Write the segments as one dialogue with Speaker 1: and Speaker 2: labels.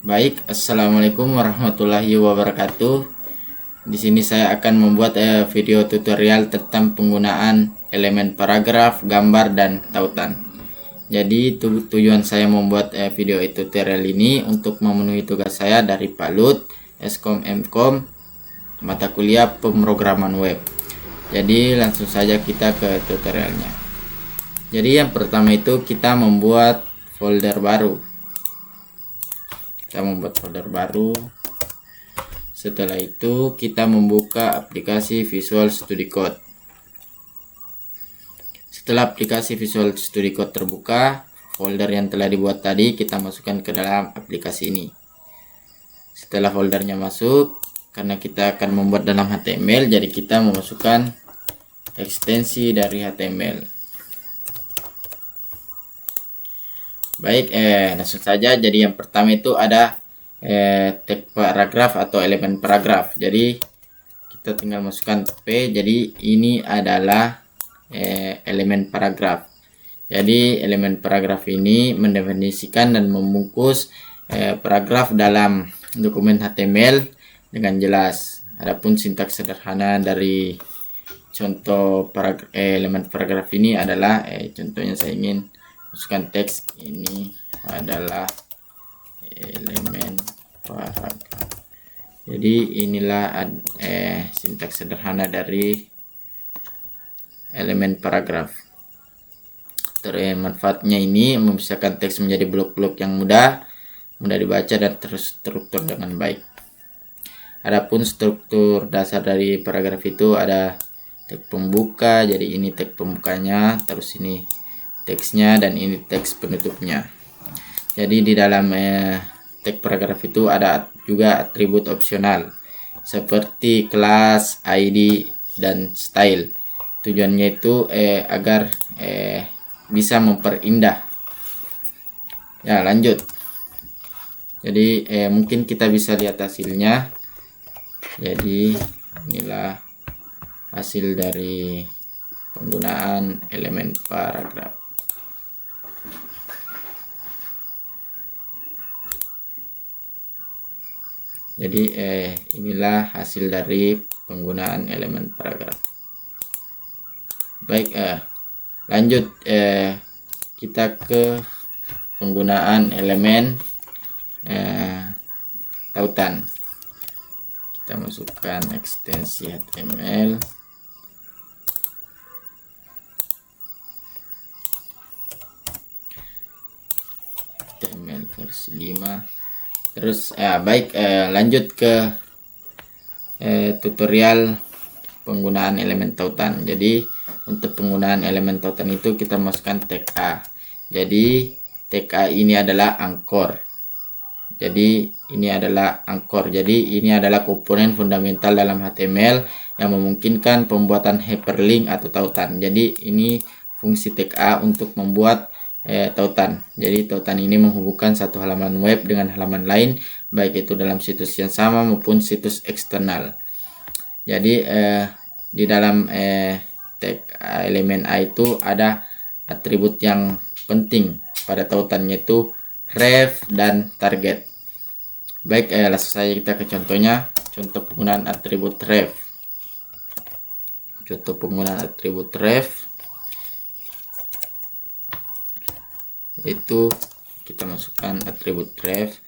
Speaker 1: Baik, assalamualaikum warahmatullahi wabarakatuh. Di sini saya akan membuat video tutorial tentang penggunaan elemen paragraf, gambar, dan tautan. Jadi tujuan saya membuat video tutorial ini untuk memenuhi tugas saya dari Pak Lut, Eskom Mkom, mata kuliah pemrograman web. Jadi langsung saja kita ke tutorialnya. Jadi yang pertama itu kita membuat folder baru. Kita membuat folder baru. Setelah itu kita membuka aplikasi Visual Studio Code. Setelah aplikasi Visual Studio Code terbuka, folder yang telah dibuat tadi kita masukkan ke dalam aplikasi ini. Setelah foldernya masuk, karena kita akan membuat dalam HTML, jadi kita memasukkan ekstensi dari HTML. Baik, langsung saja. Jadi yang pertama itu ada tag paragraf atau elemen paragraf. Jadi kita tinggal masukkan P. Jadi ini adalah elemen paragraf. Jadi elemen paragraf ini mendefinisikan dan membungkus paragraf dalam dokumen HTML dengan jelas. Adapun sintaks sederhana dari contoh elemen paragraf ini adalah contohnya saya ingin masukkan teks, ini adalah elemen paragraf. Jadi inilah sintaks sederhana dari elemen paragraf. Manfaatnya ini memisahkan teks menjadi blok-blok yang mudah dibaca dan terstruktur dengan baik. Adapun struktur dasar dari paragraf itu ada tag pembuka, jadi ini tag pembukanya, terus ini teksnya, dan ini teks penutupnya. Jadi di dalam tag paragraf itu ada juga atribut opsional seperti kelas, ID, dan style. Tujuannya itu agar bisa memperindah. Ya, lanjut. Jadi mungkin kita bisa lihat hasilnya. Jadi inilah hasil dari penggunaan elemen paragraf. Jadi inilah hasil dari penggunaan elemen paragraf. Baik, lanjut kita ke penggunaan elemen tautan. Kita masukkan ekstensi HTML. HTML versi 5. Terus baik, lanjut ke tutorial penggunaan elemen tautan. Jadi untuk penggunaan elemen tautan itu kita masukkan tag A. Jadi tag A ini adalah anchor. Jadi ini adalah anchor. Jadi ini adalah komponen fundamental dalam HTML yang memungkinkan pembuatan hyperlink atau tautan. Jadi ini fungsi tag A untuk membuat tautan. Jadi tautan ini menghubungkan satu halaman web dengan halaman lain, baik itu dalam situs yang sama maupun situs eksternal. Jadi di dalam tag elemen A itu ada atribut yang penting pada tautannya, itu ref dan target. Baik, langsung saja kita ke contohnya. Contoh penggunaan atribut ref. Contoh penggunaan atribut ref itu kita masukkan atribut ref.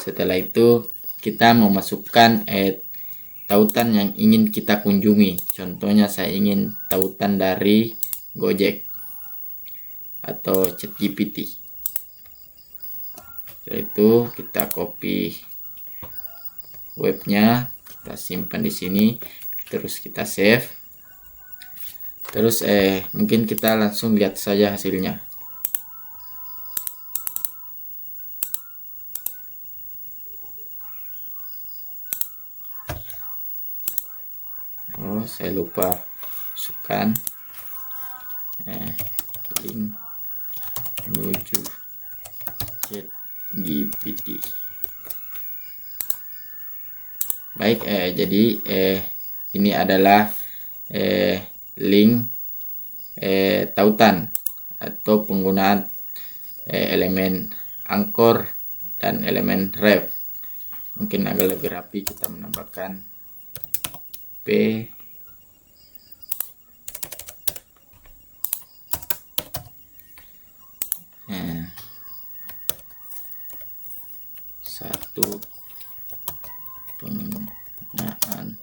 Speaker 1: Setelah itu kita memasukkan tautan yang ingin kita kunjungi. Contohnya saya ingin tautan dari Gojek atau ChatGPT. Setelah itu kita copy webnya, kita simpan di sini, terus kita save. Terus mungkin kita langsung lihat saja hasilnya. Oh, saya lupa masukkan link menuju ChatGPT. Baik, jadi ini adalah link tautan atau penggunaan elemen anchor dan elemen ref. Mungkin agak lebih rapi, kita menambahkan P satu penggunaan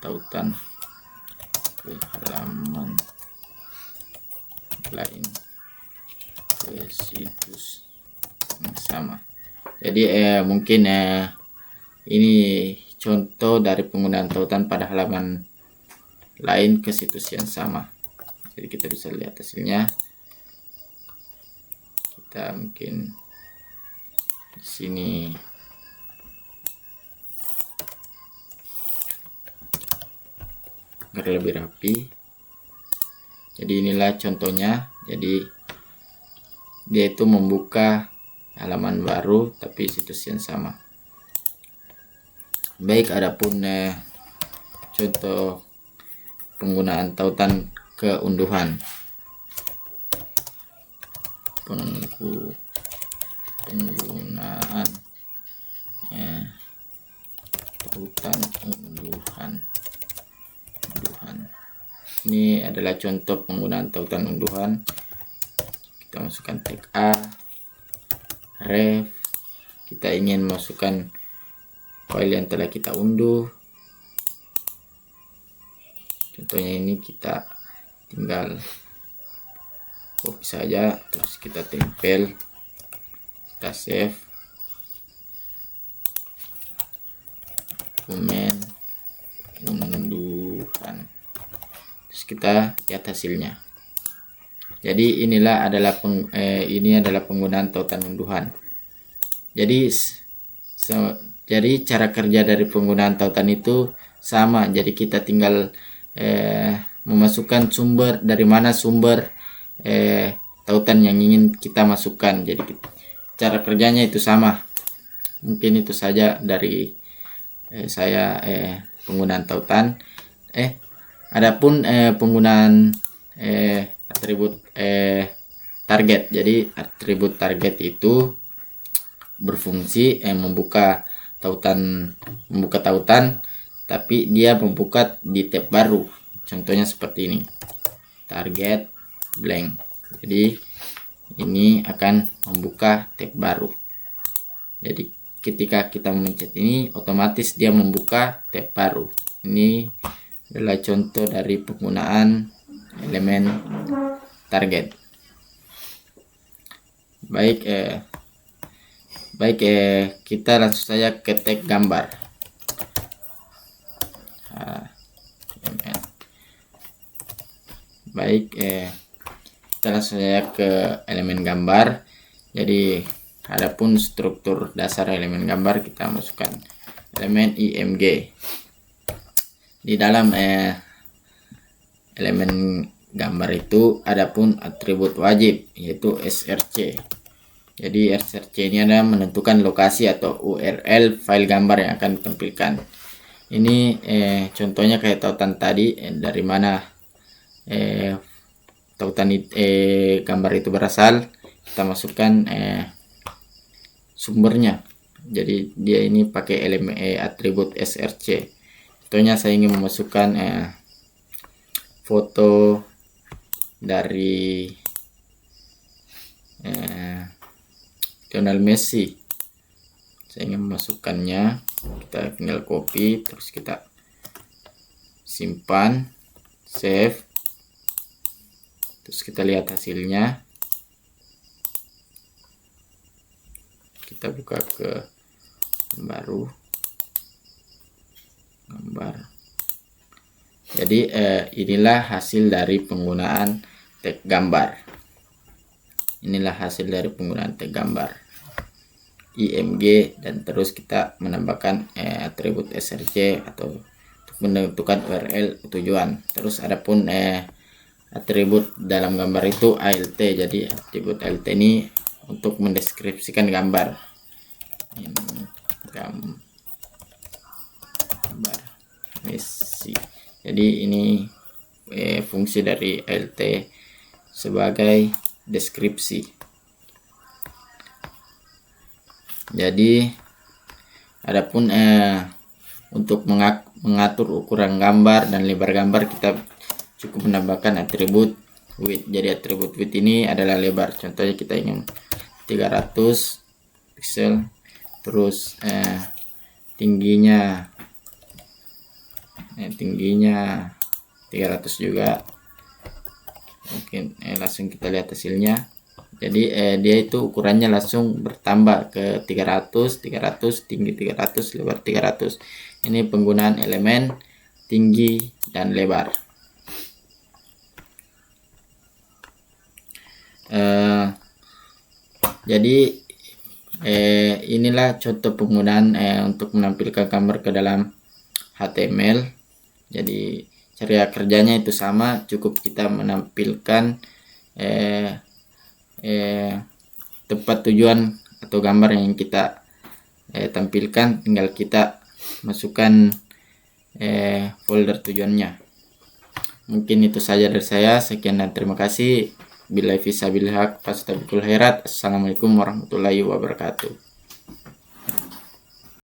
Speaker 1: tautan ke halaman lain ke situs yang sama. Jadi mungkin ini contoh dari penggunaan tautan pada halaman lain ke situs yang sama. Jadi kita bisa lihat hasilnya. Kita mungkin di sini agar lebih rapi. Jadi inilah contohnya. Jadi dia itu membuka halaman baru tapi situs yang sama. Baik, adapun contoh penggunaan tautan keunduhan. Penggunaan tautan unduhan. Ini adalah contoh penggunaan tautan unduhan. Kita masukkan tag A, ref. Kita ingin masukkan file yang telah kita unduh. Contohnya ini kita tinggal copy saja, terus kita tempel, kita save, dokumen unduhan, terus kita lihat hasilnya. Jadi inilah adalah ini adalah penggunaan tautan unduhan. Jadi cara kerja dari penggunaan tautan itu sama. Jadi kita tinggal memasukkan sumber, dari mana sumber tautan yang ingin kita masukkan. Jadi cara kerjanya itu sama. Mungkin itu saja dari saya penggunaan tautan. Adapun penggunaan atribut target. Jadi atribut target itu berfungsi membuka tautan, tapi dia membuka di tab baru. Contohnya seperti ini, target blank. Jadi ini akan membuka tab baru. Jadi ketika kita memencet ini, otomatis dia membuka tab baru. Ini adalah contoh dari penggunaan elemen target. Baik, kita langsung saja ke tag gambar. Baik, kita langsung saja ke elemen gambar. Jadi adapun struktur dasar elemen gambar, kita masukkan elemen img. Di dalam elemen gambar itu adapun atribut wajib, yaitu src. Jadi src ini adalah menentukan lokasi atau URL file gambar yang akan ditampilkan. Ini contohnya kayak tautan tadi, dari mana tautan gambar itu berasal, kita masukkan sumbernya. Jadi dia ini pakai elemen atribut src. Contohnya saya ingin memasukkan foto dari Lionel Messi. Saya ingin memasukkannya, kita tinggal copy, terus kita simpan, save, terus kita lihat hasilnya. Kita buka ke baru gambar. Jadi inilah hasil dari penggunaan tag gambar. Inilah hasil dari penggunaan tag gambar img, dan terus kita menambahkan atribut src atau untuk menentukan URL tujuan. Terus adapun atribut dalam gambar itu alt. Jadi atribut alt ini untuk mendeskripsikan gambar. Gambar Messi. Jadi ini fungsi dari ALT sebagai deskripsi. Jadi adapun untuk mengatur ukuran gambar dan lebar gambar, kita cukup menambahkan atribut width. Jadi atribut width ini adalah lebar. Contohnya kita ingin 300 pixel, terus tingginya 300 juga. Mungkin langsung kita lihat hasilnya. Jadi dia itu ukurannya langsung bertambah ke 300, tinggi 300, lebar 300. Ini penggunaan elemen tinggi dan lebar. Jadi inilah contoh penggunaan untuk menampilkan gambar ke dalam HTML. Jadi cara kerjanya itu sama, cukup kita menampilkan tempat tujuan atau gambar yang kita tampilkan, tinggal kita masukkan folder tujuannya. Mungkin itu saja dari saya. Sekian dan terima kasih. Billahi fisabilillah, fastabiqul khairat. Assalamualaikum warahmatullahi wabarakatuh.